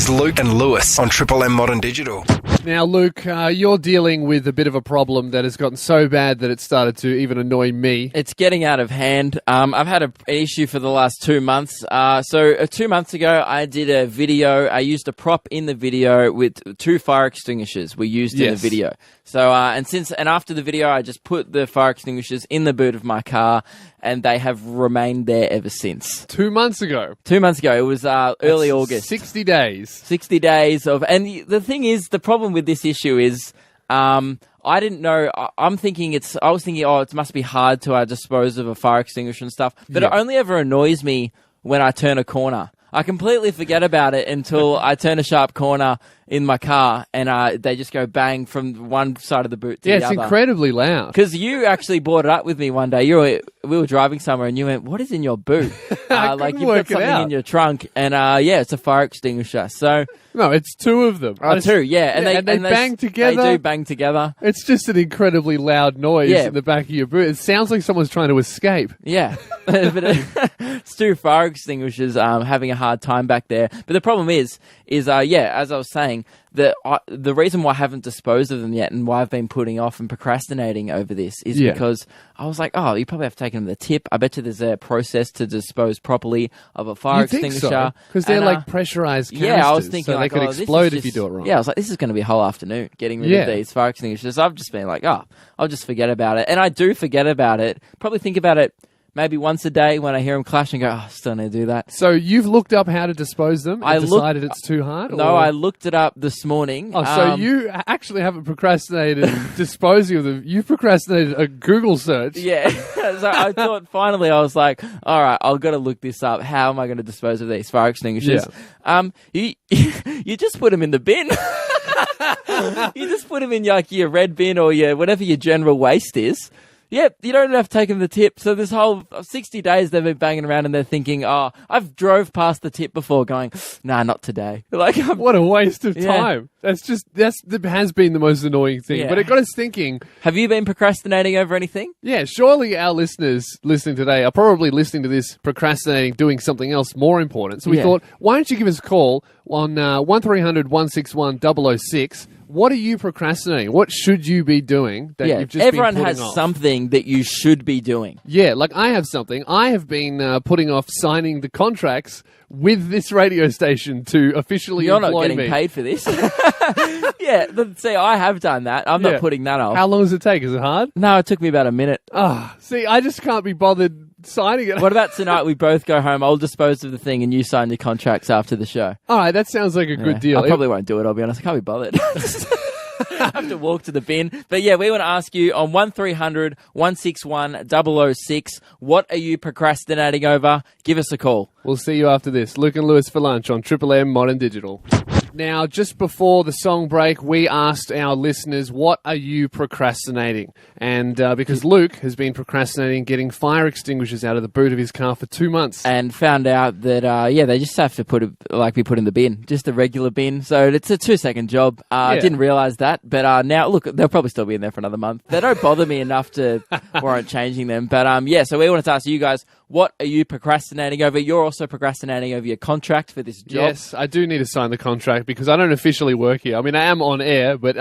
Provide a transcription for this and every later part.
is Luke and Lewis on Triple M Modern Digital. Now, Luke, you're dealing with a bit of a problem that has gotten so bad that it started to even annoy me. It's getting out of hand. I've had an issue for the last 2 months. So 2 months ago, I did a video. I used a prop in the video with 2 fire extinguishers we used in the video. So, and after the video, I just put the fire extinguishers in the boot of my car, and they have remained there ever since. 2 months ago? 2 months ago. It was early August. 60 days. 60 days of... And the thing is, the problem with this issue is... I didn't know. I was thinking, it must be hard to dispose of a fire extinguisher and stuff. But it only ever annoys me when I turn a corner. I completely forget about it until I turn a sharp corner in my car and they just go bang from one side of the boot to the other. Yeah, it's incredibly loud. Because you actually brought it up with me one day. We were driving somewhere and you went, "What is in your boot?" Like you've got something in your trunk, and it's a fire extinguisher. So no, it's 2 of them. Two, yeah, and they bang together. They do bang together. It's just an incredibly loud noise in the back of your boot. It sounds like someone's trying to escape. Yeah, but it's 2 fire extinguishers having a hard time back there. But the problem is as I was saying, the reason why I haven't disposed of them yet and why I've been putting off and procrastinating over this is because I was like, you probably have to take them to the tip. I bet you there's a process to dispose properly of a fire extinguisher. Because they're like pressurized canisters. Yeah, I was thinking so they could explode if you do it wrong. Yeah, I was like, this is going to be a whole afternoon getting rid of these fire extinguishers. So I've just been like, I'll just forget about it. And I do forget about it. Probably think about it maybe once a day when I hear them clash and go, I still need to do that. So you've looked up how to dispose them and decided it's too hard? No, I looked it up this morning. Oh, so you actually haven't procrastinated disposing of them. You've procrastinated a Google search. Yeah. So I thought finally I was like, all right, I've got to look this up. How am I going to dispose of these fire extinguishers? Yeah. You just put them in the bin. You just put them in your red bin or whatever your general waste is. Yep, you don't have to take them to the tip. So this whole 60 days they've been banging around and they're thinking, I've drove past the tip before going, nah, not today. Like, what a waste of time. That has been the most annoying thing. Yeah. But it got us thinking. Have you been procrastinating over anything? Yeah, surely our listeners listening today are probably listening to this procrastinating, doing something else more important. So we thought, why don't you give us a call on 1300 161 006. What are you procrastinating? What should you be doing that you've just everyone been has off? something that you should be doing. Yeah, like I have something. I have been putting off signing the contracts with this radio station to officially employ me. You're not getting paid for this. See, I have done that. I'm not putting that off. How long does it take? Is it hard? No, it took me about a minute. See, I just can't be bothered signing it. What about tonight? We both go home. I'll dispose of the thing and you sign your contracts after the show. All right, that sounds like a good deal. I probably won't do it, I'll be honest. I can't be bothered. I have to walk to the bin. But we want to ask you on 1300 161 006, what are you procrastinating over? Give us a call. We'll see you after this. Luke and Lewis for lunch on Triple M Modern Digital. Now, just before the song break, we asked our listeners, what are you procrastinating? And because Luke has been procrastinating getting fire extinguishers out of the boot of his car for 2 months. And found out that, they just have to be put in the bin, just a regular bin. So it's a 2-second job. I didn't realise that. But now, look, they'll probably still be in there for another month. They don't bother me enough to warrant changing them. But so we wanted to ask you guys, what are you procrastinating over? You're also procrastinating over your contract for this job. Yes, I do need to sign the contract because I don't officially work here. I mean, I am on air, but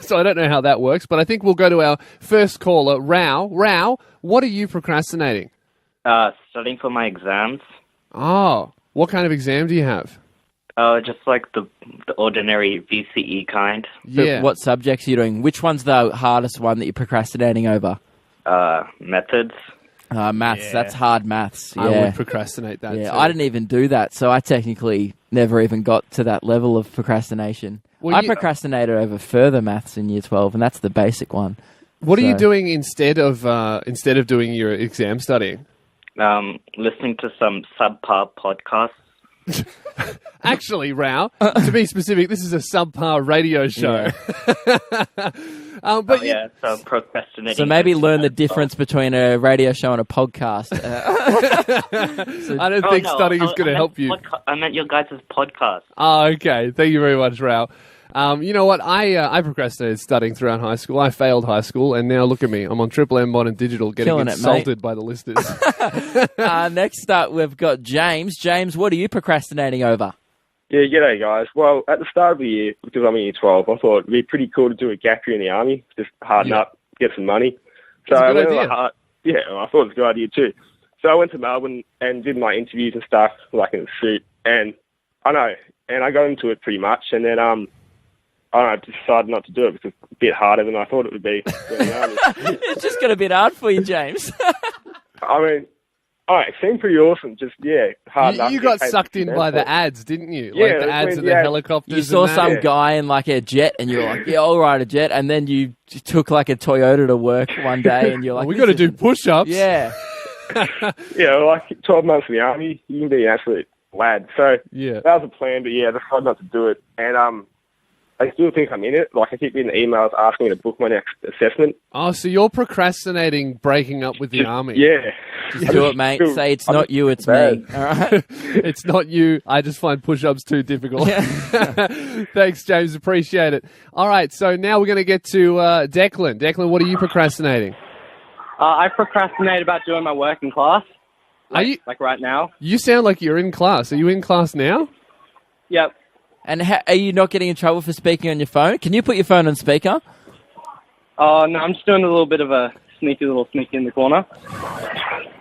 so I don't know how that works. But I think we'll go to our first caller, Rao. Rao, what are you procrastinating? Studying for my exams. Oh, what kind of exam do you have? Just like the ordinary VCE kind. Yeah. So what subjects are you doing? Which one's the hardest one that you're procrastinating over? Methods. Maths, that's hard maths. Yeah. I would procrastinate that too. I didn't even do that, so I technically never even got to that level of procrastination. Well, I procrastinated over further maths in year 12, and that's the basic one. What are you doing instead of doing your exam studying? Listening to some subpar podcasts. Actually, Rao, to be specific, this is a subpar radio show. So I'm procrastinating. So maybe learn the difference between a radio show and a podcast. I don't think studying is going to help you. I meant your guys' podcast. Oh, okay. Thank you very much, Rao. You know what? I procrastinated studying throughout high school. I failed high school, and now look at me. I'm on Triple M Modern Digital getting insulted by the listeners. Next up, we've got James. James, what are you procrastinating over? Yeah, g'day guys. Well, at the start of the year, because I'm in year 12, I thought it'd be pretty cool to do a gap year in the army, just harden up, get some money. So That's a I good went idea. I thought it was a good idea too. So I went to Melbourne and did my interviews and stuff, like in a suit, and I got into it pretty much, and then I decided not to do it because it's a bit harder than I thought it would be. It's just got a bit hard for you, James. I mean, it seemed pretty awesome. Just, hard enough. You got sucked in by the ads, didn't you? Yeah, like the ads of the helicopters. You saw and that. some guy in like a jet, and you were like, "Yeah, I'll ride a jet." And then you took like a Toyota to work one day, and you're like, we got to do push-ups. Yeah. Yeah, like 12 months in the army, you can be an absolute lad. So that was the plan, but I decided not to do it. And I still think I'm in it. Like, I keep getting emails asking me to book my next assessment. Oh, so you're procrastinating breaking up with the army. Yeah. Just do it, mate. Say it's not you, it's bad. me. All right. It's not you. I just find push-ups too difficult. Thanks, James. Appreciate it. All right, so now we're going to get to Declan. Declan, what are you procrastinating? I procrastinate about doing my work in class. Like right now? You sound like you're in class. Are you in class now? Yep. And are you not getting in trouble for speaking on your phone? Can you put your phone on speaker? Oh, no, I'm just doing a little bit of a sneaky in the corner.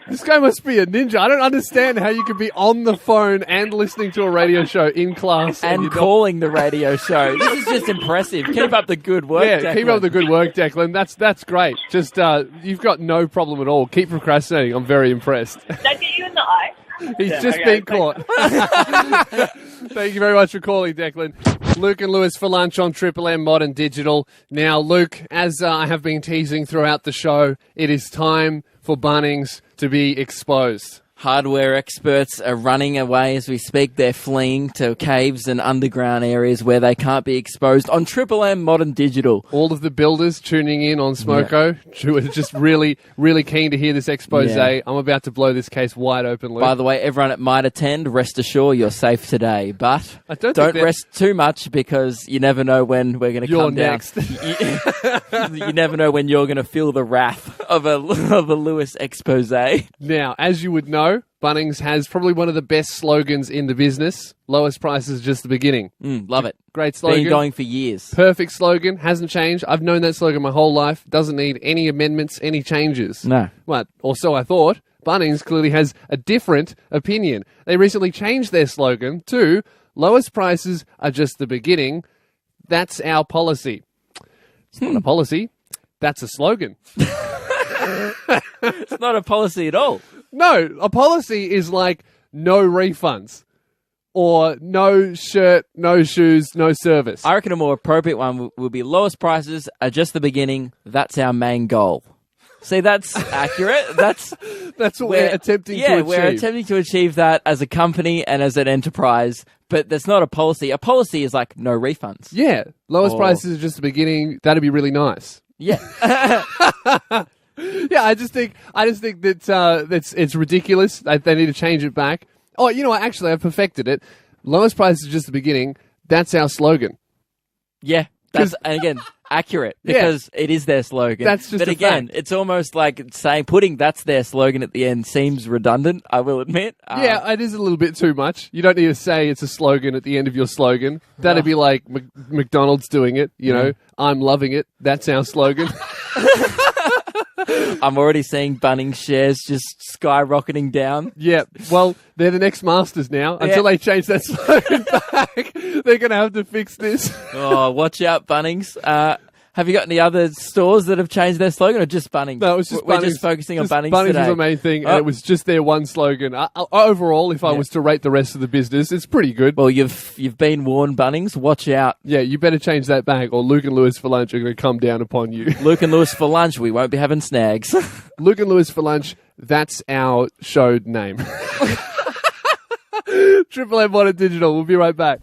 This guy must be a ninja. I don't understand how you could be on the phone and listening to a radio show in class. And calling the radio show. This is just impressive. Keep up the good work, Declan. Keep up the good work, Declan. That's great. Just, you've got no problem at all. Keep procrastinating. I'm very impressed. Did I get you in the eye? He's just been caught. Thank you very much for calling, Declan. Luke and Lewis for lunch on Triple M Modern Digital. Now, Luke, as I have been teasing throughout the show, it is time for Bunnings to be exposed. Hardware experts are running away as we speak. They're fleeing to caves and underground areas where they can't be exposed on Triple M Modern Digital. All of the builders tuning in on Smoko who are just really, really keen to hear this expose. Yeah. I'm about to blow this case wide open, Luke. By the way, everyone that might attend, rest assured you're safe today. But don't rest too much because you never know when we're going to come next. down. You never know when you're going to feel the wrath of a Lewis expose. Now, as you would know, Bunnings has probably one of the best slogans in the business. Lowest prices, just the beginning. Love it. Great slogan. Been going for years. Perfect slogan. Hasn't changed. I've known that slogan my whole life. Doesn't need any amendments, any changes. No. Well, or so I thought. Bunnings clearly has a different opinion. They recently changed their slogan to lowest prices are just the beginning. That's our policy. It's not a policy. That's a slogan. It's not a policy at all. No, a policy is like no refunds or no shirt, no shoes, no service. I reckon a more appropriate one will be lowest prices are just the beginning. That's our main goal. See, that's accurate. That's what we're attempting to achieve. We're attempting to achieve that as a company and as an enterprise, but that's not a policy. A policy is like no refunds. Yeah, lowest prices are just the beginning. That'd be really nice. Yeah. Yeah, I just think that it's ridiculous. They need to change it back. Oh, you know what? Actually, I've perfected it. Lowest price is just the beginning. That's our slogan. Yeah, and again, accurate because it is their slogan. That's just but a again, fact. it's almost like putting that's their slogan at the end seems redundant. I will admit. Yeah, it is a little bit too much. You don't need to say it's a slogan at the end of your slogan. That'd be like McDonald's doing it. You know, I'm loving it. That's our slogan. I'm already seeing Bunnings shares just skyrocketing down. Yeah, well, they're the next masters now. Until they change that slogan back, they're going to have to fix this. Oh, watch out, Bunnings. Have you got any other stores that have changed their slogan or just Bunnings? No, it was just We're Bunnings. just focusing on Bunnings Bunnings today. was the main thing, and it was just their one slogan. Overall, if I was to rate the rest of the business, it's pretty good. Well, you've been warned, Bunnings. Watch out. Yeah, you better change that back, or Luke and Lewis for lunch are going to come down upon you. Luke and Lewis for lunch. We won't be having snags. Luke and Lewis for lunch. That's our show name. Triple M Modern Digital. We'll be right back.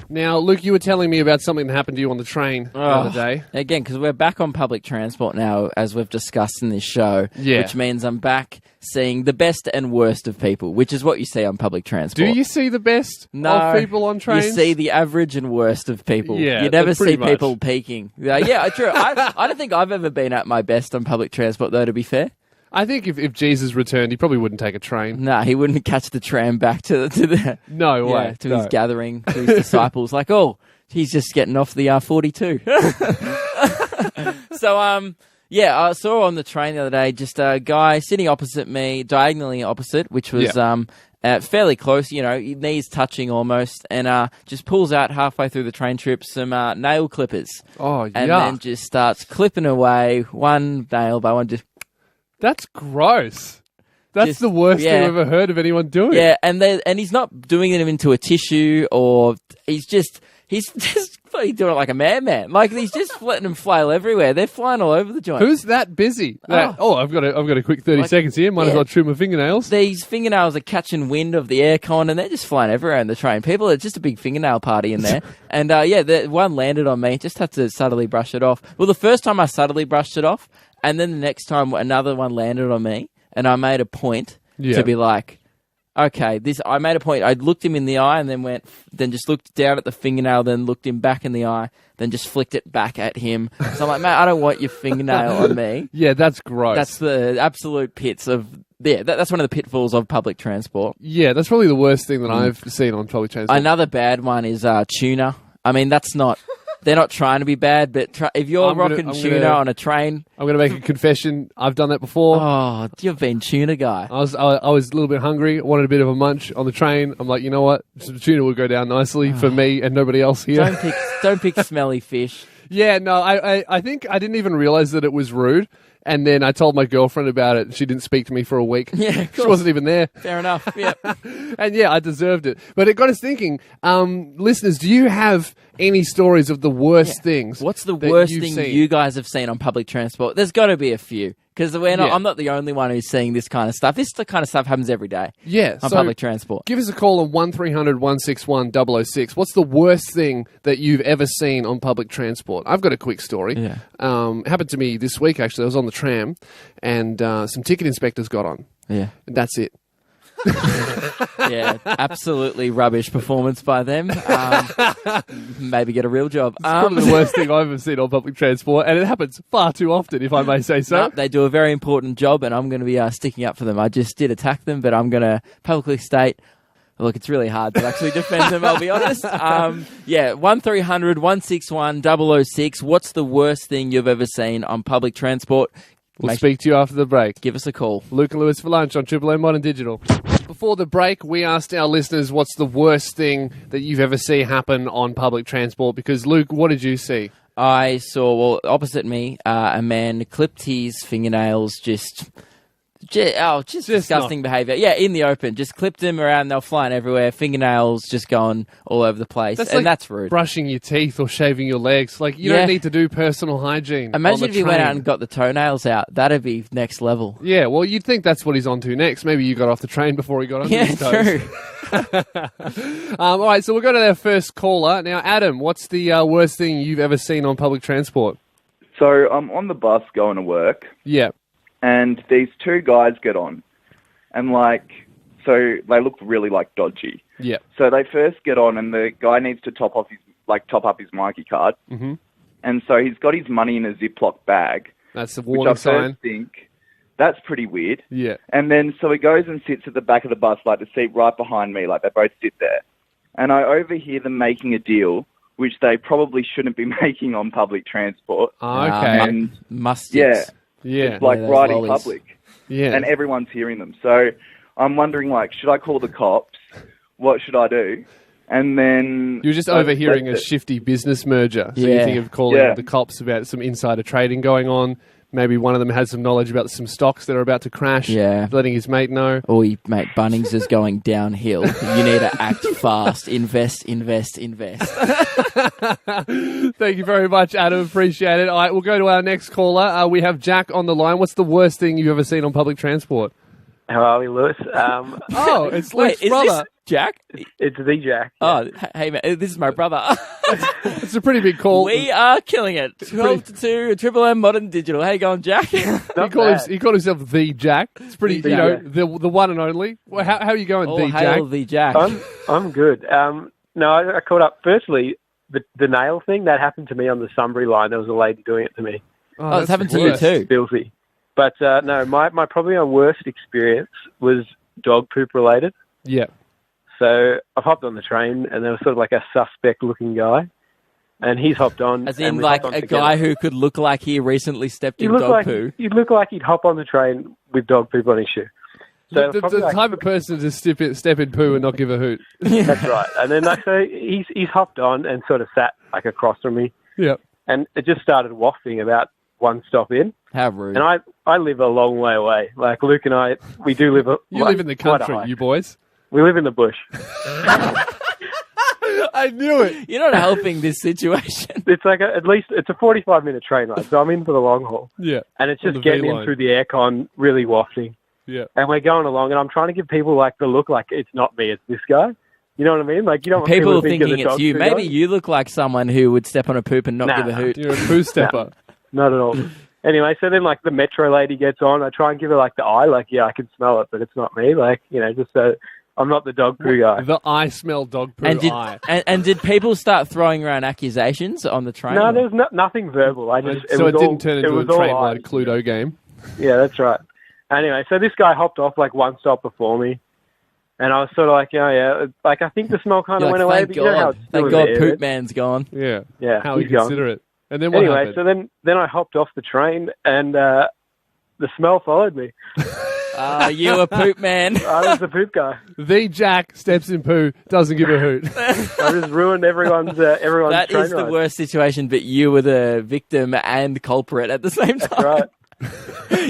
Now, Luke, you were telling me about something that happened to you on the train the other day. Again, because we're back on public transport now, as we've discussed in this show, which means I'm back seeing the best and worst of people, which is what you see on public transport. Do you see the best of people on trains? You see the average and worst of people. Yeah, you never see much. people peaking. Yeah, true. I don't think I've ever been at my best on public transport, though, to be fair. I think if Jesus returned, he probably wouldn't take a train. Nah, he wouldn't catch the tram back to the No way. to his gathering, to his disciples. Like, oh, he's just getting off the 42. So, I saw on the train the other day just a guy sitting opposite me, diagonally opposite, which was fairly close, knees touching almost, and just pulls out halfway through the train trip some nail clippers. Oh, and then just starts clipping away one nail by one. Just That's gross. That's the worst thing I've ever heard of anyone doing. Yeah, and he's not doing them into a tissue, or he's just bloody doing it like a madman. Like, he's just letting them flail everywhere. They're flying all over the joint. Who's that busy? I've got a quick 30 seconds here. Might as well trim my fingernails. These fingernails are catching wind of the aircon, and they're just flying everywhere in the train. People, it's just a big fingernail party in there. And the one landed on me. Just had to subtly brush it off. Well, the first time I subtly brushed it off, and then the next time another one landed on me, and I made a point to be like, okay, I made a point. I looked him in the eye and then just looked down at the fingernail, then looked him back in the eye, then just flicked it back at him. So I'm like, mate, I don't want your fingernail on me. Yeah, that's gross. That's the absolute pits of, that's one of the pitfalls of public transport. Yeah, that's probably the worst thing that I've seen on public transport. Another bad one is tuna. I mean, that's not... They're not trying to be bad, but if you're rocking tuna on a train... I'm going to make a confession. I've done that before. Oh, you've been tuna guy. I was a little bit hungry, wanted a bit of a munch on the train. I'm like, you know what? Some tuna will go down nicely for me and nobody else here. Don't pick smelly fish. Yeah, no, I think I didn't even realise that it was rude. And then I told my girlfriend about it. She didn't speak to me for a week. Yeah, she wasn't even there. Fair enough. Yep. And I deserved it. But it got us thinking. Listeners, do you have any stories of the worst things? What's the worst thing you guys have seen on public transport? There's got to be a few. Because I'm not the only one who's seeing this kind of stuff. This kind of stuff happens every day on public transport. Give us a call on 1300 161 006. What's the worst thing that you've ever seen on public transport? I've got a quick story. Yeah. Happened to me this week, actually. I was on the tram and some ticket inspectors got on. Yeah. And that's it. Yeah, absolutely rubbish performance by them. Maybe get a real job. It's probably the worst thing I've ever seen on public transport, and it happens far too often, if I may say so. No, they do a very important job, and I'm going to be sticking up for them. I just did attack them, but I'm going to publicly state, look, it's really hard to actually defend them, I'll be honest. 1300 161 006. What's the worst thing you've ever seen on public transport? We'll speak to you after the break. Give us a call. Luke and Lewis for lunch on Triple M Modern Digital. Before the break, we asked our listeners what's the worst thing that you've ever seen happen on public transport. Because, Luke, what did you see? I saw, opposite me, a man clipped his fingernails just disgusting behaviour. Yeah, in the open. Just clipped them around. They were flying everywhere. Fingernails just going all over the place. That's rude. Brushing your teeth or shaving your legs. Like, you don't need to do personal hygiene. Imagine if he went out and got the toenails out. That'd be next level. Yeah, well, you'd think that's what he's on to next. Maybe you got off the train before he got on his toes. True. All right, so we'll go to our first caller. Now, Adam, what's the worst thing you've ever seen on public transport? So I'm on the bus going to work. Yeah. And these two guys get on, and so they look really dodgy. Yeah. So they first get on, and the guy needs to top up his Mikey card. Mm-hmm. And so he's got his money in a Ziploc bag. That's a warning sign. Which I first think, that's pretty weird. Yeah. And then so he goes and sits at the back of the bus, the seat right behind me, they both sit there. And I overhear them making a deal, which they probably shouldn't be making on public transport. Oh, okay. And must. Yeah. Yeah. It's right in public. Yeah. And everyone's hearing them. So I'm wondering, should I call the cops? What should I do? And then... You're just overhearing a shifty business merger. So you think of calling the cops about some insider trading going on. Maybe one of them has some knowledge about some stocks that are about to crash. Yeah. Letting his mate know. Or mate, Bunnings is going downhill. You need to act fast. Invest. Thank you very much, Adam. Appreciate it. All right, we'll go to our next caller. We have Jack on the line. What's the worst thing you've ever seen on public transport? How are we, Lewis? It's Luke's brother. Is this Jack? It's the Jack. Oh, hey, man, this is my brother. It's a pretty big call. We are killing it. 12 to 2, Triple M Modern Digital. How you going, Jack? He called himself the Jack. It's pretty, the one and only. Well, how are you going, the Jack? The Jack. I'm good. No, I caught up. Firstly, the nail thing, that happened to me on the Sunbury line. There was a lady doing it to me. Oh, it's happened to you too. Filthy. But no, my probably my worst experience was dog poop related. Yeah. So I've hopped on the train, and there was sort of like a suspect-looking guy, and he's hopped on. As and in, we like, hopped on a together. guy who could look like he recently stepped in He'd look dog like poo. he'd look like he'd hop on the train with dog poop on his shoe. So The probably type of person to step in poo and not give a hoot. That's right. And then so he's hopped on and sort of sat like across from me, Yeah. and it just started wafting about one stop in. How rude. And I live a long way away. Like Luke and I, we do live. You live in the quite a country, hike. you boys. We live in the bush. I knew it. You're not helping this situation. It's like at least it's a 45-minute train ride, so I'm in for the long haul. Yeah. And it's On just the getting V-line. in through the aircon, really wafting. Yeah. And we're going along, and I'm trying to give people like the look like it's not me, it's this guy. You know what I mean? Like you don't want People to think you're thinking the it's dog you. poo Maybe guy. you look like someone who would step on a poop and not Nah. give a hoot. You're a poo stepper. Not at all. Anyway, so then like the metro lady gets on. I try and give her like the eye, like yeah, I can smell it, but it's not me. Like just so I'm not the dog poo guy. The I smell dog poo And did, eye. and did people start throwing around accusations on the train? No, there was nothing verbal. I just So it was didn't all, turn it into a was all train-wide eyes. Cluedo game. Yeah, that's right. Anyway, so this guy hopped off like one stop before me, and I was sort of like, oh yeah, like I think the smell kind of You're went like, away. thank But you know how God. it's still Thank in God the air, Poop right? Man's gone. Yeah. Yeah, How he's inconsiderate. And then what Anyway, happened? so then I hopped off the train, and the smell followed me. You a Poop Man. I was the poop guy. The Jack steps in poo, doesn't give a hoot. I just ruined everyone's That train is the ride. worst situation, but you were the victim and culprit at the same That's time. right.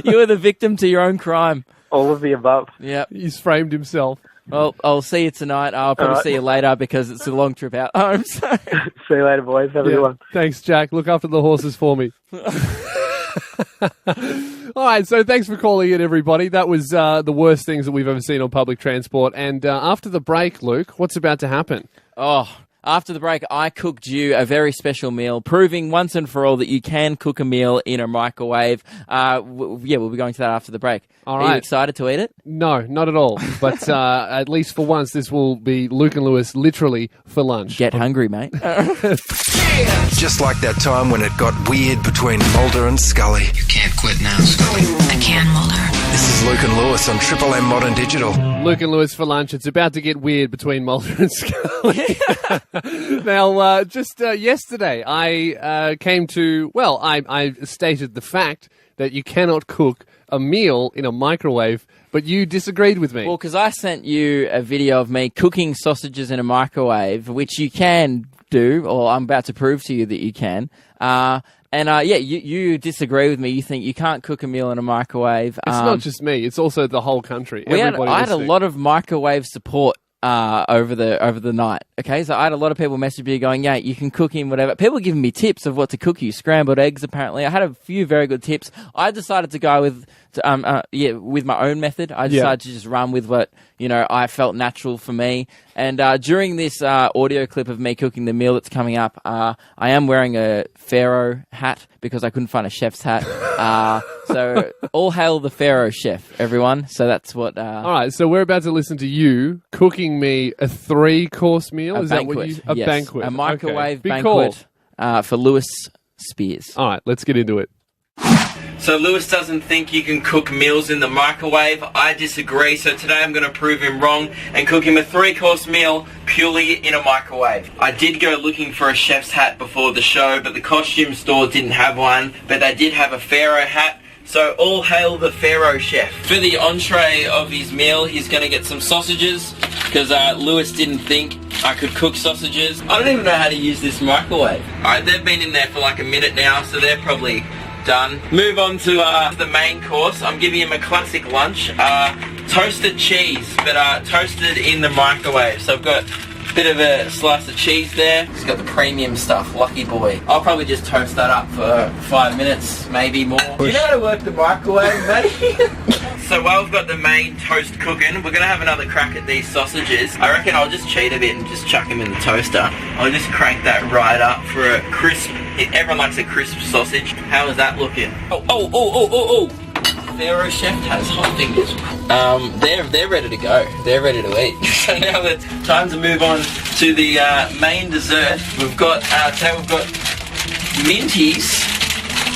You were the victim to your own crime. All of the above. Yeah. He's framed himself. Well, I'll see you tonight. I'll probably All right. see you later because it's a long trip out home. So. See you later, boys. Have a good one. Thanks, Jack. Look after the horses for me. All right, so thanks for calling in, everybody. That was the worst things that we've ever seen on public transport. And after the break, Luke, what's about to happen? Oh, after the break, I cooked you a very special meal, proving once and for all that you can cook a meal in a microwave. We'll be going to that after the break. All Are you right. excited to eat it? No, not at all. But at least for once, this will be Luke and Lewis literally for lunch. Get hungry, mate. Just like that time when it got weird between Mulder and Scully. You can't quit now, Scully. I can, Mulder. This is Luke and Lewis on Triple M Modern Digital. Luke and Lewis for lunch. It's about to get weird between Mulder and Scully. Now, just yesterday, I came to, well, I stated the fact that you cannot cook a meal in a microwave, but you disagreed with me. Well, because I sent you a video of me cooking sausages in a microwave, which you can do, or I'm about to prove to you that you can. You disagree with me. You think you can't cook a meal in a microwave. It's not just me; it's also the whole country. I had a listening. lot of microwave support over the night. Okay, so I had a lot of people message me going, "Yeah, you can cook in whatever." People giving me tips of what to cook you. Scrambled eggs, apparently. I had a few very good tips. I decided to go with my own method. I decided to just run with what I felt natural for me. And during this audio clip of me cooking the meal that's coming up, I am wearing a Pharaoh hat because I couldn't find a chef's hat. So all hail the Pharaoh chef, everyone. So that's what. All right, so we're about to listen to you cooking me a 3-course meal. Is banquet, that what you? yes. Banquet, a microwave okay. Big banquet for Lewis Spears. All right, let's get into it. So Lewis doesn't think you can cook meals in the microwave. I disagree, so today I'm going to prove him wrong and cook him a 3-course meal purely in a microwave. I did go looking for a chef's hat before the show, but the costume store didn't have one, but they did have a Pharaoh hat. So all hail the Pharaoh chef. For the entree of his meal, he's going to get some sausages, because Lewis didn't think I could cook sausages. I don't even know how to use this microwave. Alright, they've been in there for like a minute now, so they're probably done. Move on to the main course. I'm giving him a classic lunch. Toasted cheese, but toasted in the microwave. So I've got a bit of a slice of cheese there. It's got the premium stuff, lucky boy. I'll probably just toast that up for 5 minutes, maybe more. You know how to work the microwave, mate? So while we've got the main toast cooking, we're going to have another crack at these sausages. I reckon I'll just cheat a bit and just chuck them in the toaster. I'll just crank that right up for a crisp, everyone likes a crisp sausage. How is that looking? Oh. Pharaoh chef has hot fingers. They're ready to go. They're ready to eat. So now it's time to move on to the main dessert. We've got minties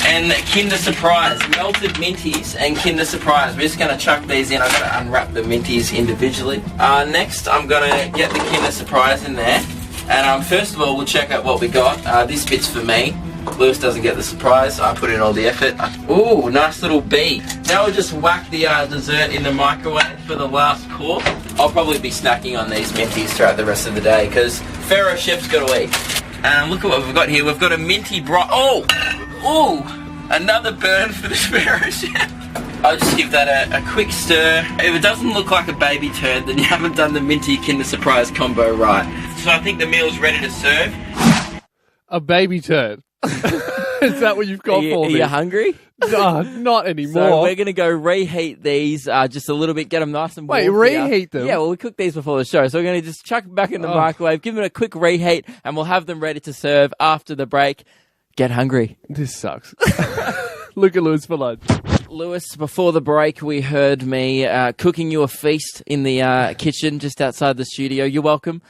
and Kinder Surprise, melted minties and Kinder Surprise. We're just going to chuck these in. I've got to unwrap the minties individually. Next, I'm going to get the Kinder Surprise in there. And first of all, we'll check out what we got. This bit's for me. Lewis doesn't get the surprise. I put in all the effort. Ooh, nice little bee. Now we'll just whack the dessert in the microwave for the last course. I'll probably be snacking on these minties throughout the rest of the day because Pharaoh Chef's got to eat. Look at what we've got here. We've got a minty broth. Oh, another burn for the Pharaoh Chef. I'll just give that a quick stir. If it doesn't look like a baby turd, then you haven't done the minty Kinder Surprise combo right. So I think the meal's ready to serve. A baby turd. Is that what you've got for me? Are you hungry? No, not anymore. So we're going to go reheat these just a little bit, get them nice and warm. Wait, reheat them? Yeah, well, we cooked these before the show, so we're going to just chuck them back in the microwave, give them a quick reheat, and we'll have them ready to serve after the break. Get hungry. This sucks. Look at Lewis for lunch. Lewis, before the break, we heard me cooking you a feast in the kitchen just outside the studio. You're welcome.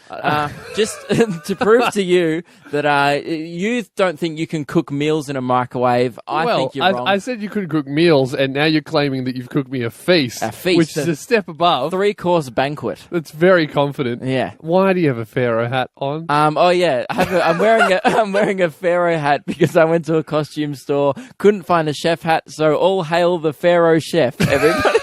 Just to prove to you that you don't think you can cook meals in a microwave, I think you're wrong. I said you couldn't cook meals, and now you're claiming that you've cooked me a feast. A feast. Which is a step above. 3-course banquet. That's very confident. Yeah. Why do you have a Pharaoh hat on? Oh yeah, I'm wearing a Pharaoh hat because I went to a costume store, couldn't find a chef hat, so all hail the Pharaoh Chef, everybody.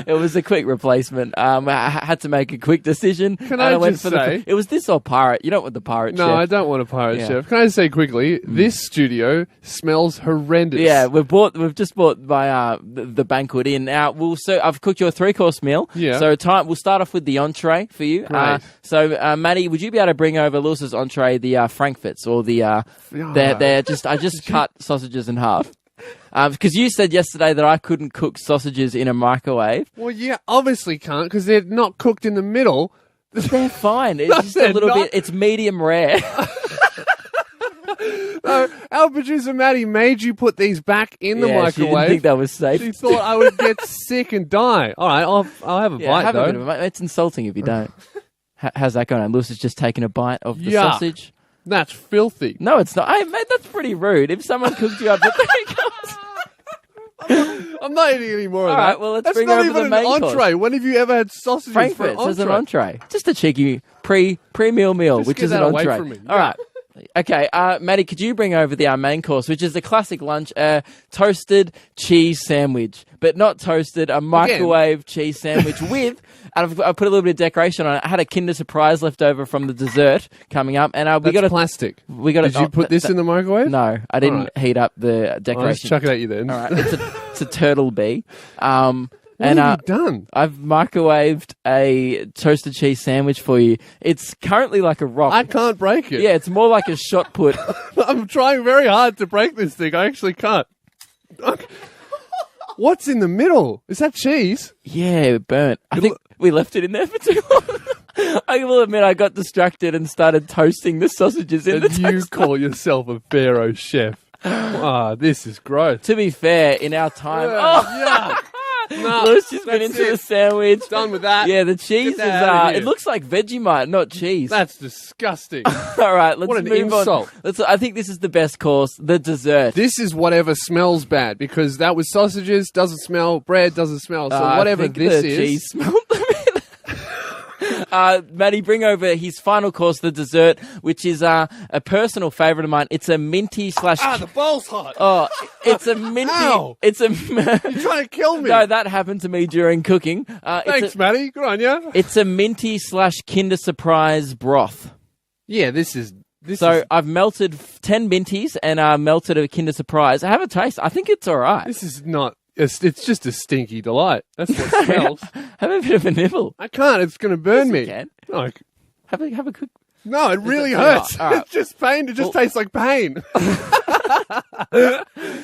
It was a quick replacement. I had to make a quick decision. Can I just say... it was this or pirate. You don't want the pirate chef. No, I don't want a pirate chef. Can I just say quickly, this studio smells horrendous. Yeah, we've just bought my the banquet in. Now I've cooked you a 3-course meal. Yeah. So we'll start off with the entree for you. Great. Maddie, would you be able to bring over Lewis's entree, the frankfurts or the I just cut sausages in half. Because you said yesterday that I couldn't cook sausages in a microwave. Well, yeah, obviously can't because they're not cooked in the middle. They're fine. It's No, just a little not. bit. It's medium rare. No, our producer Maddie made you put these back in the microwave. She didn't think that was safe. She thought I would get sick and die. All right, I'll have a bite have though. a bit of it's insulting if you don't. How's that going? Lewis has just taken a bite of the Yuck. sausage. That's filthy. No, it's not. Mate, that's pretty rude. If someone cooked you up with I'm not eating any more of All that. right, well, let's That's bring not over even the main an entree. course. When have you ever had sausages for an Frankfurt's entree? as an entree. Just a cheeky pre-meal meal, Just which get is an that away entree. from me. All right. Okay, Maddie, could you bring over the main course, which is the classic lunch, toasted cheese sandwich, but not toasted, a microwave cheese sandwich with, and I've put a little bit of decoration on it. I had a Kinder Surprise left over from the dessert coming up, and we got a plastic. Did you put this in the microwave? No, I didn't heat up the decoration. I'll just chuck it at you then. All right, it's a turtle bee. What have you done? I've microwaved a toasted cheese sandwich for you. It's currently like a rock. I can't break it. Yeah, it's more like a shot put. I'm trying very hard to break this thing. I actually can't. What's in the middle? Is that cheese? Yeah, it burnt. I think we left it in there for too long. I will admit I got distracted and started toasting the sausages in the toaster. You call yourself a Pharaoh chef. This is gross. To be fair, in our time... Yeah. No, Lewis has been into the sandwich. Done with that. Yeah, the cheese is... it looks like Vegemite, not cheese. That's disgusting. All right, let's What an move insult. on. I think this is the best course, the dessert. This is whatever smells bad, because that was sausages, doesn't smell, bread doesn't smell. So whatever I think this the is... cheese smelled a bit. Maddie, bring over his final course, the dessert, which is a personal favourite of mine. It's a minty slash... the bowl's hot. Oh, it's a minty... Ow. It's a... You're trying to kill me. No, that happened to me during cooking. Thanks, Maddie. Good on you. It's a minty slash Kinder Surprise broth. Yeah, this is... I've melted 10 minties and melted a Kinder Surprise. I have a taste. I think it's all right. This is not... It's just a stinky delight. That's what it smells. Have a bit of a nibble. I can't. It's going to burn Yes, me. you can. No, Have a cook. no, it really it- hurts. all right. It's just pain. It just tastes like pain.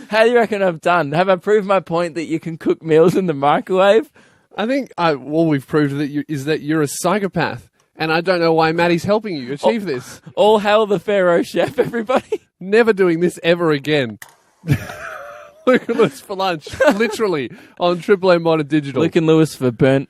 How do you reckon I've done? Have I proved my point that you can cook meals in the microwave? I think all we've proved is that you're a psychopath. And I don't know why Maddie's helping you achieve this. All hail the Pharaoh chef, everybody. Never doing this ever again. Luke and Lewis for lunch, literally, on Triple M Modern Digital. Luke and Lewis for burnt,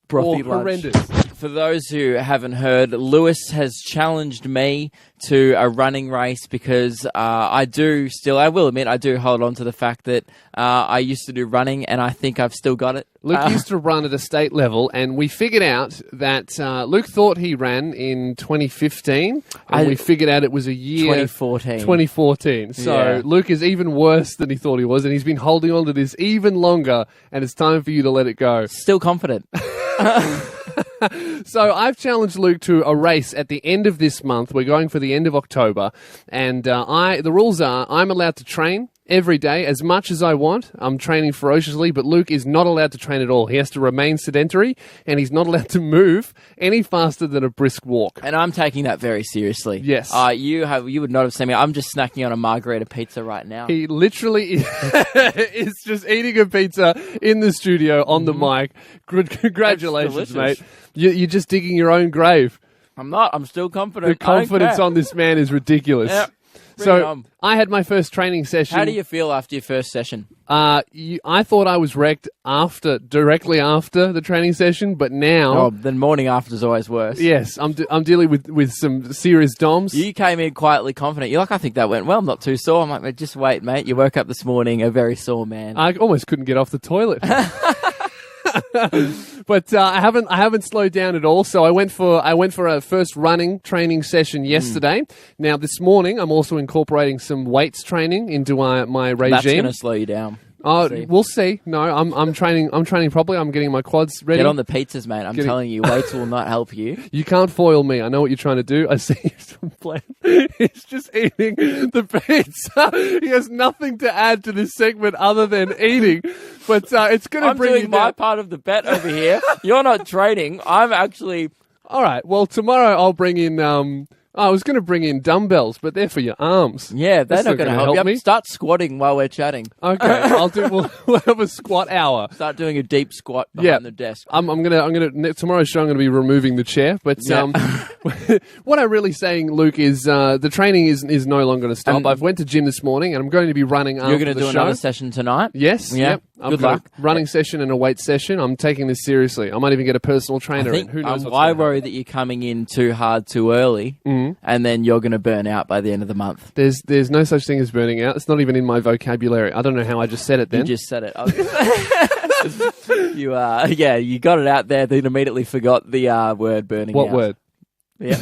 brothy or lunch. horrendous. For those who haven't heard, Lewis has challenged me to a running race because I will admit, I do hold on to the fact that I used to do running and I think I've still got it. Luke used to run at a state level, and we figured out that Luke thought he ran in 2015, and we figured out it was a year... 2014. 2014. So Luke is even worse than he thought he was, and he's been holding on to this even longer, and it's time for you to let it go. Still confident. So I've challenged Luke to a race at the end of this month. We're going for the end of October, and the rules are I'm allowed to train every day as much as I want. I'm training ferociously, but Luke is not allowed to train at all. He has to remain sedentary, and he's not allowed to move any faster than a brisk walk. And I'm taking that very seriously. Yes. You would not have seen me. I'm just snacking on a margarita pizza right now. He literally is just eating a pizza in the studio on the mic. Congratulations, mate. You're just digging your own grave. I'm not. I'm still confident. The confidence on this man is ridiculous. Yep. So I had my first training session. How do you feel after your first session? I thought I was wrecked directly after the training session, but now... Oh, the morning after is always worse. Yes, I'm dealing with some serious DOMs. You came in quietly confident. You're like, I think that went well. I'm not too sore. I'm like, just wait, mate. You woke up this morning a very sore man. I almost couldn't get off the toilet. But I haven't slowed down at all. So I went for a first running training session yesterday. Now this morning I'm also incorporating some weights training into my regime. That's going to slow you down. Oh, we'll see. No, I'm training properly. I'm getting my quads ready. Get on the pizzas, mate. I'm telling you, weights will not help you. You can't foil me. I know what you're trying to do. I see you plan. He's just eating the pizza. He has nothing to add to this segment other than eating. But it's going to bring you I'm doing my part of the bet over here. You're not training. I'm actually... All right. Well, tomorrow I'll bring in... I was going to bring in dumbbells, but they're for your arms. Yeah, they're not going to help me. Start squatting while we're chatting. Okay, we'll have a squat hour. Start doing a deep squat behind the desk. I'm gonna tomorrow's show I'm gonna be removing the chair. But what I'm really saying, Luke, is the training is no longer going to stop. I've went to gym this morning, and I'm going to be running after the show. You're going to do another session tonight? Yes. Yeah. Yep. Good luck. Running session and a weight session. I'm taking this seriously. I might even get a personal trainer. I think, Who knows? I worry that you're coming in too hard too early, and then you're going to burn out by the end of the month. There's no such thing as burning out. It's not even in my vocabulary. I don't know how I just said it then. You just said it. You got it out there, then immediately forgot the word burning out. What word? Yeah.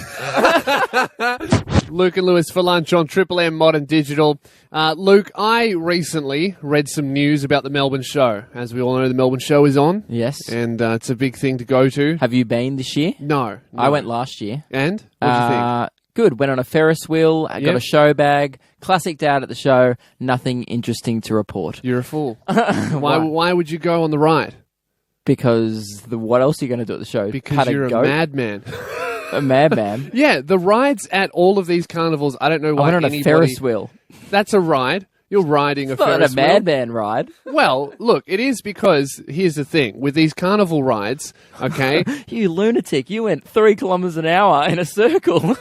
Luke and Lewis for lunch on Triple M Modern Digital. Luke, I recently read some news about the Melbourne show. As we all know, the Melbourne show is on. Yes. And it's a big thing to go to. Have you been this year? No. I went last year. And? What did you think? Good. Went on a Ferris wheel. I got a show bag. Classicked out at the show. Nothing interesting to report. You're a fool. Why would you go on the ride? Because what else are you going to do at the show? Because you're a madman. A madman? Yeah, the rides at all of these carnivals, I don't know why I went on a Ferris wheel. That's a ride. You're riding a Ferris wheel. It's not a madman ride. Well, look, it is because, here's the thing, with these carnival rides, okay? You lunatic, you went 3 kilometres an hour in a circle.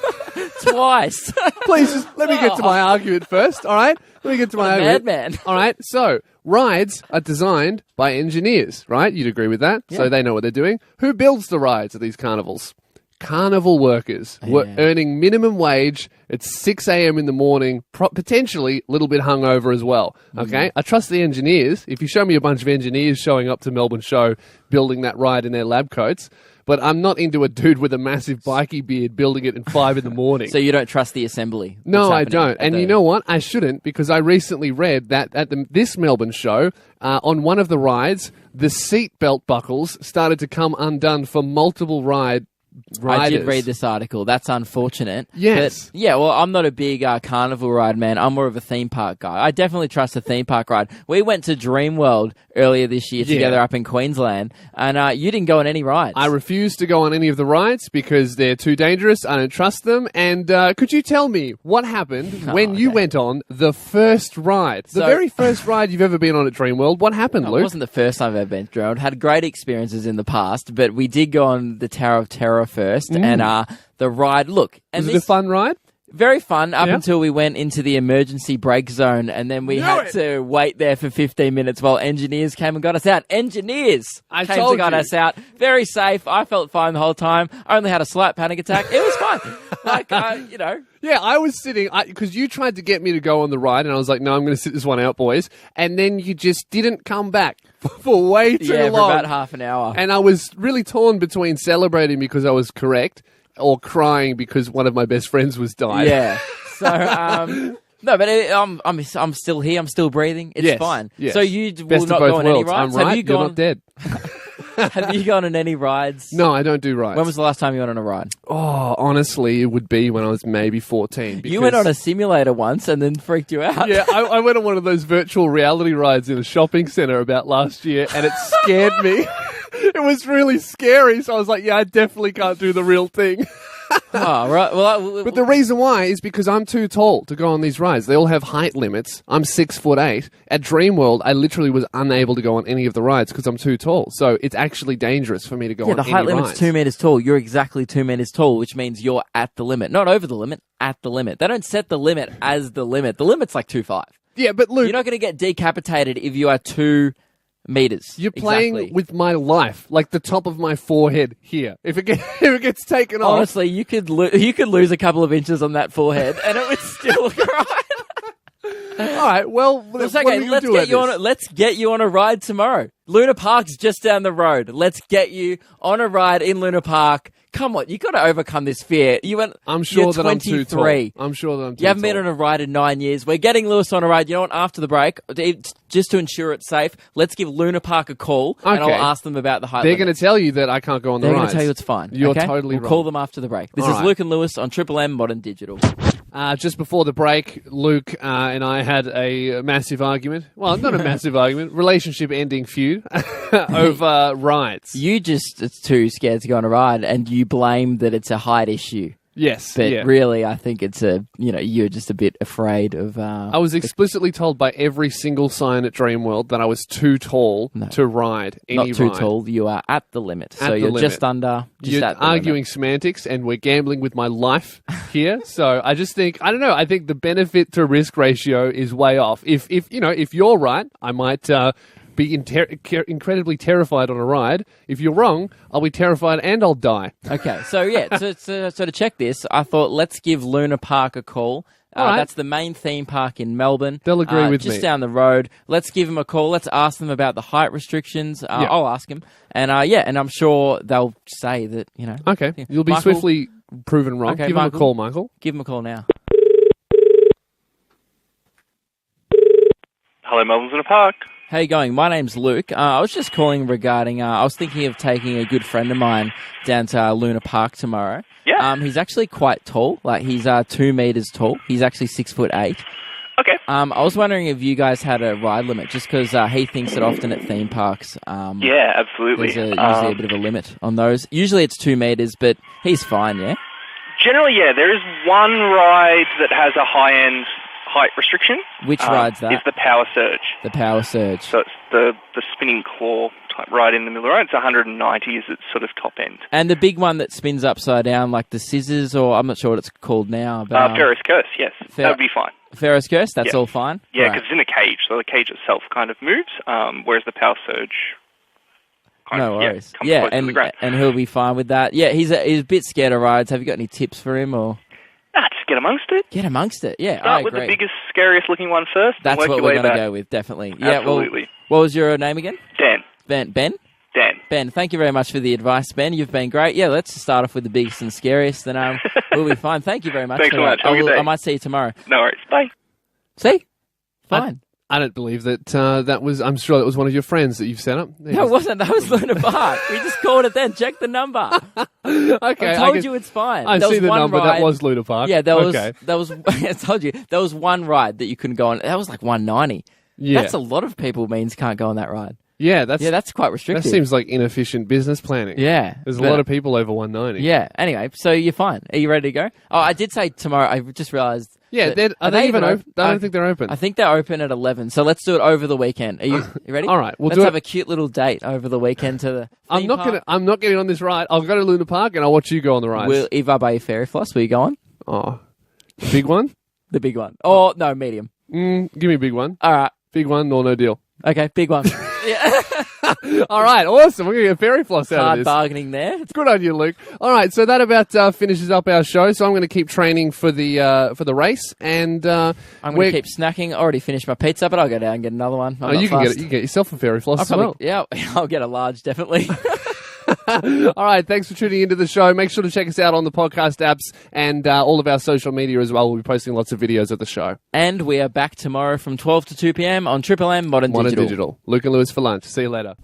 Twice. Please, just let me get to my argument first, all right? Let me get to my argument. Madman. All right, so rides are designed by engineers, right? You'd agree with that? Yeah. So they know what they're doing. Who builds the rides at these carnivals? Carnival workers earning minimum wage at 6 a.m. in the morning, potentially a little bit hungover as well. Okay, I trust the engineers. If you show me a bunch of engineers showing up to Melbourne show, building that ride in their lab coats, but I'm not into a dude with a massive bikey beard building it at 5 in the morning. So you don't trust the assembly? No, I don't. And you know what? I shouldn't, because I recently read that at this Melbourne show, on one of the rides, the seat belt buckles started to come undone for multiple riders. I did read this article. That's unfortunate. Yes. But, well, I'm not a big carnival ride man. I'm more of a theme park guy. I definitely trust a theme park ride. We went to Dreamworld earlier this year together up in Queensland, and you didn't go on any rides. I refuse to go on any of the rides because they're too dangerous. I don't trust them. And could you tell me what happened when you went on the first ride? The very first ride you've ever been on at Dreamworld. What happened, Luke? It wasn't the first time I've ever been to Dreamworld. Had great experiences in the past, but we did go on the Tower of Terror first, and the ride, look... Was it a fun ride? Very fun up until we went into the emergency brake zone, and then we had to wait there for 15 minutes while engineers came and got us out. Engineers came and got us out. Very safe. I felt fine the whole time. I only had a slight panic attack. It was fine. Yeah, I was sitting, because you tried to get me to go on the ride, and I was like, no, I'm going to sit this one out, boys. And then you just didn't come back for way too long. For about half an hour. And I was really torn between celebrating because I was correct or crying because one of my best friends was dying. Yeah. So, no, but I'm still here. I'm still breathing. It's fine. Yes. So you Best will of not both go on worlds. any rides? I'm right, Have you you're not dead. Have you gone on any rides? No, I don't do rides. When was the last time you went on a ride? Oh, honestly, it would be when I was maybe 14. You went on a simulator once and then freaked you out. Yeah, I went on one of those virtual reality rides in a shopping centre about last year, and it scared me. It was really scary, so I was like, yeah, I definitely can't do the real thing. Oh, right. Well, but the reason why is because I'm too tall to go on these rides. They all have height limits. I'm 6'8". At Dreamworld, I literally was unable to go on any of the rides because I'm too tall. So it's actually dangerous for me to go on any rides. Yeah, the height limit's 2 meters tall. You're exactly 2 meters tall, which means you're at the limit. Not over the limit, at the limit. They don't set the limit as the limit. The limit's like 2.5. Yeah, but Luke, you're not going to get decapitated if you are 2 meters. You're playing with my life, like the top of my forehead here. If it gets taken off, honestly, you could lose a couple of inches on that forehead, and it would still look right. All right, well, it's okay. Let's get you on a ride tomorrow. Luna Park's just down the road. Let's get you on a ride in Luna Park. Come on, you got to overcome this fear. I'm sure that I'm too tall. I'm sure that I'm too tall. You haven't been on a ride in 9 years. We're getting Lewis on a ride. You know what? After the break, just to ensure it's safe, let's give Luna Park a call, and I'll ask them about the height They're limit. going to tell you that I can't go on the rides. rides. They're going to tell you it's fine. You're totally We'll right. call them after the break. This is Luke and Lewis on Triple M Modern Digital. Just before the break, Luke and I had a massive argument. Well, not a massive argument. Relationship-ending feud over rides. You it's too scared to go on a ride, and you blame that it's a height issue. Yes, but really, I think it's you're just a bit afraid of. I was explicitly told by every single sign at Dreamworld that I was too tall to ride any ride. Not too tall. You are at the limit, so you're just under. You're arguing semantics, and we're gambling with my life here. So I just think I don't know. I think the benefit to risk ratio is way off. If you're right, I might. Be incredibly terrified on a ride. If you're wrong, I'll be terrified and I'll die. Okay, so so to check this, I thought let's give Luna Park a call. Right. That's the main theme park in Melbourne. They'll agree with me. Just down the road. Let's give them a call. Let's ask them about the height restrictions. I'll ask them. And and I'm sure they'll say that, Okay, you'll be swiftly proven wrong. Okay, give them a call, Michael. Give them a call now. Hello, Melbourne Luna Park. How you going? My name's Luke. I was just calling regarding... I was thinking of taking a good friend of mine down to Luna Park tomorrow. Yeah. He's actually quite tall. Like, he's 2 meters tall. He's actually 6'8". Okay. I was wondering if you guys had a ride limit, just because he thinks that often at theme parks... yeah, absolutely. There's usually a bit of a limit on those. Usually it's 2 meters, but he's fine, yeah? Generally, yeah. There is one ride that has a high-end height restriction. Which ride's that? It's the Power Surge. The Power Surge. So it's the spinning claw type ride in the middle of the road. It's 190 is its sort of top end. And the big one that spins upside down like the scissors, or I'm not sure what it's called now. But, Ferris Curse, yes. That would be fine. Ferris Curse, that's all fine? Yeah, because it's in a cage, so the cage itself kind of moves, whereas the Power Surge no worries. comes close to the ground. And he'll be fine with that. Yeah, he's a bit scared of rides. Have you got any tips for him, or...? Just get amongst it. Get amongst it, yeah. Start with the biggest, scariest looking one first. That's what we're going to go with, definitely. Yeah, absolutely. What was your name again? Dan. Ben? Dan. Ben, thank you very much for the advice, Ben. You've been great. Yeah, let's start off with the biggest and scariest, then we'll be fine. Thank you very much. Thanks so much. Have a good day. I might see you tomorrow. No worries. Bye. See? Fine. I don't believe that that was... I'm sure that was one of your friends that you've set up. No, it wasn't. That was Luna Park. We just called it then. Check the number. Okay. I told you it's fine. I see the number. That was Luna Park. Yeah, there was... I told you. There was one ride that you couldn't go on. That was like 190. Yeah. That's a lot of people means can't go on that ride. Yeah, that's quite restrictive. That seems like inefficient business planning. Yeah. There's a lot of people over 190. Yeah. Anyway, so you're fine. Are you ready to go? Oh, I did say tomorrow. I just realised... Yeah, are they even open? I don't think they're open. I think they're open at 11, so let's do it over the weekend. Are you ready? All right, let's have a cute little date over the weekend to the I'm not getting on this ride. I'll go to Luna Park and I'll watch you go on the ride. If I buy you fairy floss, will you go on? Oh. Big one? The big one. Oh, no, medium. Give me a big one. All right. Big one or no deal. Okay, big one. Yeah. All right, awesome. We're going to get fairy floss out of Hard this. bargaining there. It's good on you, Luke. All right, so that about finishes up our show. So I'm going to keep training for the race, and I'm going to keep snacking. I already finished my pizza, but I'll go down and get another one. You can get it. You can get yourself a fairy floss as well. Yeah, I'll get a large, definitely. All right, thanks for tuning into the show. Make sure to check us out on the podcast apps and all of our social media as well. We'll be posting lots of videos of the show. And we are back tomorrow from 12 to 2 p.m. on Triple M Modern Digital. Luke and Lewis for lunch. See you later.